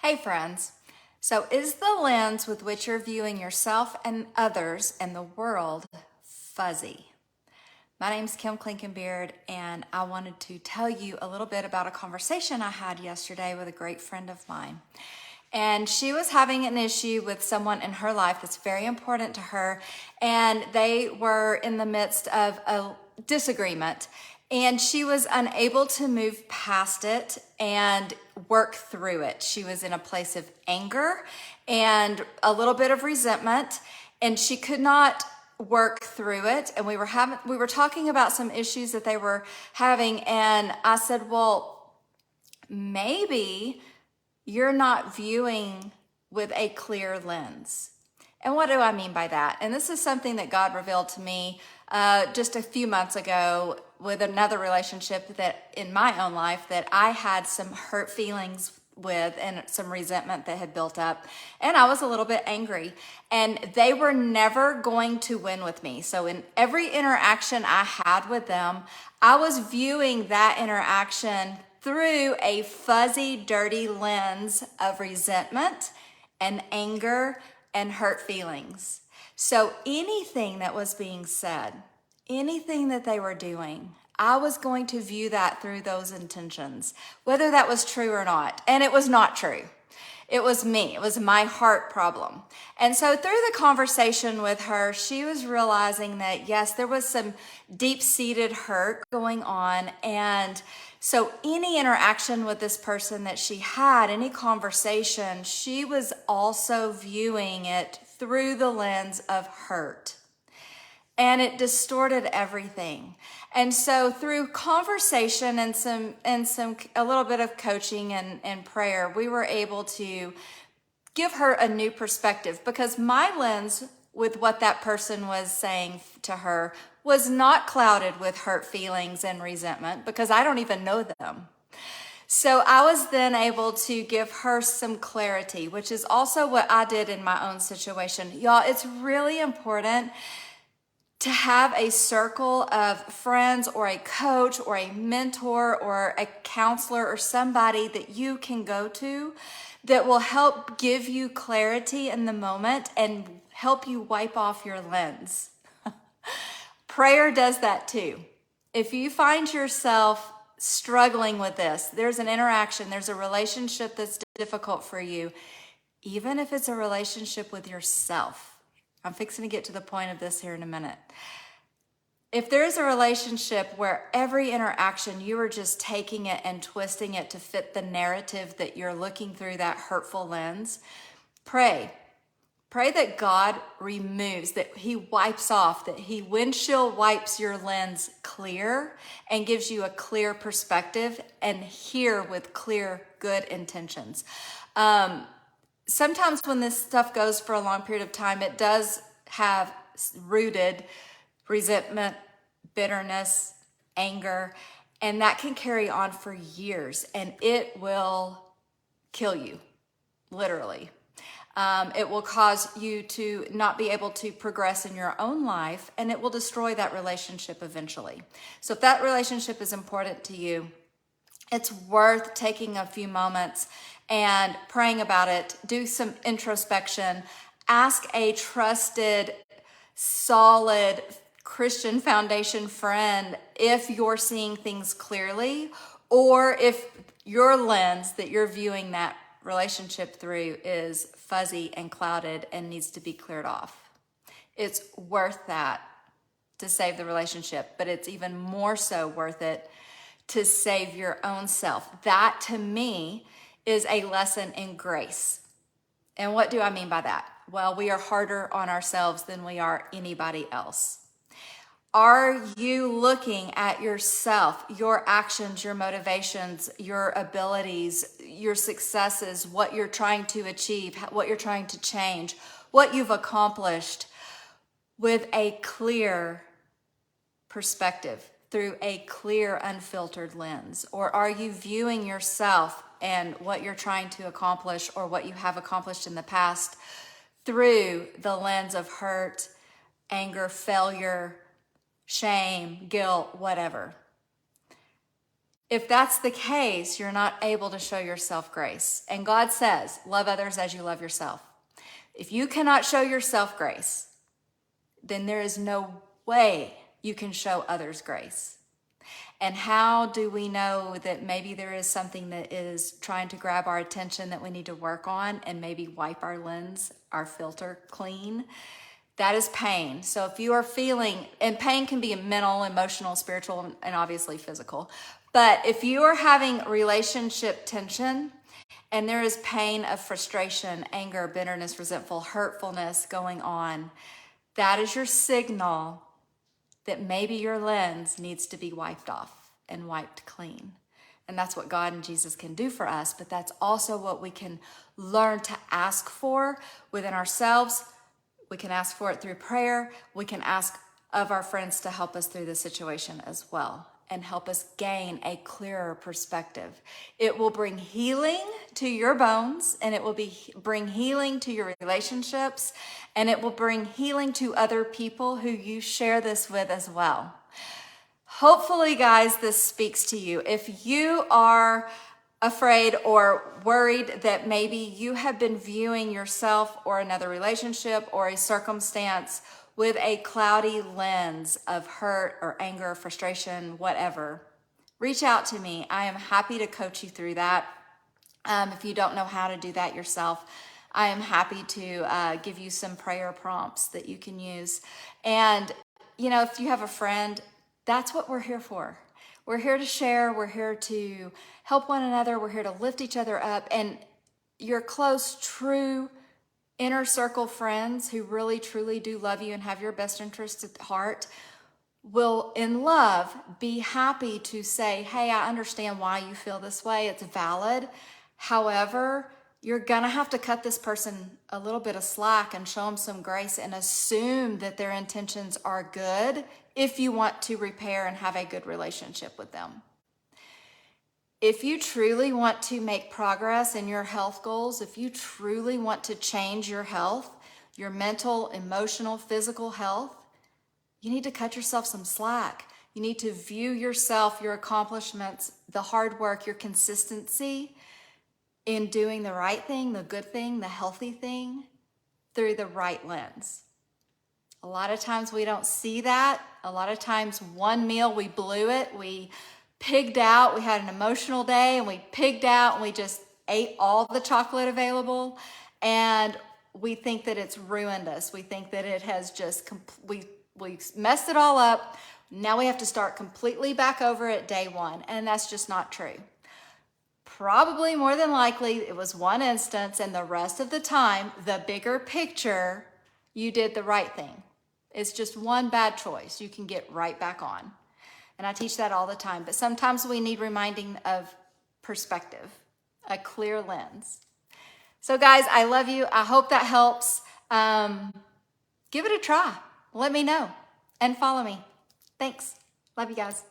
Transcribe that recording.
Hey friends, so is the lens with which you're viewing yourself and others and the world fuzzy? My name's Kim Clinkenbeard, and I wanted to tell you a little bit about a conversation I had yesterday with a great friend of mine. And she was having an issue with someone in her life that's very important to her, and they were in the midst of a disagreement, and she was unable to move past it and work through it. She was in a place of anger and a little bit of resentment, and she could not work through it. And we were talking about some issues that they were having, and I said, well, maybe you're not viewing with a clear lens. And what do I mean by that? And this is something that God revealed to me just a few months ago with another relationship that in my own life that I had some hurt feelings with and some resentment that had built up. And I was a little bit angry, and they were never going to win with me. So in every interaction I had with them, I was viewing that interaction through a fuzzy, dirty lens of resentment and anger and hurt feelings. So anything that was being said, anything that they were doing, I was going to view that through those intentions, whether that was true or not. And it was not true. It was me. It was my heart problem. And so through the conversation with her, she was realizing that, yes, there was some deep-seated hurt going on. And so any interaction with this person that she had, any conversation, she was also viewing it through the lens of hurt. And it distorted everything. And so through conversation and a little bit of coaching and prayer, we were able to give her a new perspective, because my lens with what that person was saying to her was not clouded with hurt feelings and resentment, because I don't even know them. So I was then able to give her some clarity, which is also what I did in my own situation. Y'all, it's really important to have a circle of friends or a coach or a mentor or a counselor or somebody that you can go to that will help give you clarity in the moment and help you wipe off your lens. Prayer does that too. If you find yourself struggling with this, there's an interaction, there's a relationship that's difficult for you, even if it's a relationship with yourself. I'm fixing to get to the point of this here in a minute. If there's a relationship where every interaction you are just taking it and twisting it to fit the narrative that you're looking through that hurtful lens, pray. Pray that God removes, that He wipes off, that He windshield wipes your lens clear and gives you a clear perspective and hear with clear, good intentions. Sometimes when this stuff goes for a long period of time, it does have rooted resentment, bitterness, anger, and that can carry on for years, and it will kill you, literally. It will cause you to not be able to progress in your own life, and it will destroy that relationship eventually. So if that relationship is important to you, it's worth taking a few moments and praying about it. Do some introspection. Ask a trusted, solid Christian foundation friend if you're seeing things clearly, or if your lens that you're viewing that relationship through is fuzzy and clouded and needs to be cleared off. It's worth that to save the relationship, but it's even more so worth it to save your own self. That, to me, is a lesson in grace. And what do I mean by that? Well, we are harder on ourselves than we are anybody else. Are you looking at yourself, your actions, your motivations, your abilities, your successes, what you're trying to achieve, what you're trying to change, what you've accomplished with a clear perspective, through a clear, unfiltered lens? Or are you viewing yourself and what you're trying to accomplish or what you have accomplished in the past through the lens of hurt, anger, failure, shame, guilt, whatever? If that's the case, you're not able to show yourself grace. And God says, love others as you love yourself. If you cannot show yourself grace, then there is no way you can show others grace. And how do we know that maybe there is something that is trying to grab our attention that we need to work on and maybe wipe our lens, our filter clean? That is pain. So if you are feeling, and pain can be mental, emotional, spiritual, and obviously physical. But if you are having relationship tension and there is pain of frustration, anger, bitterness, resentful, hurtfulness going on, that is your signal that maybe your lens needs to be wiped off and wiped clean. And that's what God and Jesus can do for us, but that's also what we can learn to ask for within ourselves. We can ask for it through prayer. We can ask of our friends to help us through the situation as well and help us gain a clearer perspective. It will bring healing to your bones, and it will bring healing to your relationships, and it will bring healing to other people who you share this with as well. Hopefully, guys, this speaks to you. If you are afraid or worried that maybe you have been viewing yourself or another relationship or a circumstance with a cloudy lens of hurt or anger, frustration, whatever, reach out to me. I am happy to coach you through that. If you don't know how to do that yourself, I am happy to give you some prayer prompts that you can use. And, you know, if you have a friend, that's what we're here for. We're here to share. We're here to help one another. We're here to lift each other up. And your close, true, inner circle friends who really, truly do love you and have your best interests at heart will, in love, be happy to say, hey, I understand why you feel this way. It's valid. However, you're going to have to cut this person a little bit of slack and show them some grace and assume that their intentions are good if you want to repair and have a good relationship with them. If you truly want to make progress in your health goals, if you truly want to change your health, your mental, emotional, physical health, you need to cut yourself some slack. You need to view yourself, your accomplishments, the hard work, your consistency in doing the right thing, the good thing, the healthy thing through the right lens. A lot of times we don't see that. A lot of times one meal we blew it. We pigged out. We had an emotional day and we pigged out and we just ate all the chocolate available. And we think that it's ruined us. We think that it has just, we messed it all up. Now we have to start completely back over at day one. And that's just not true. Probably more than likely it was one instance, and the rest of the time, the bigger picture, you did the right thing. It's just one bad choice. You can get right back on. And I teach that all the time. But sometimes we need reminding of perspective, a clear lens. So guys, I love you. I hope that helps. Give it a try. Let me know and follow me. Thanks. Love you guys.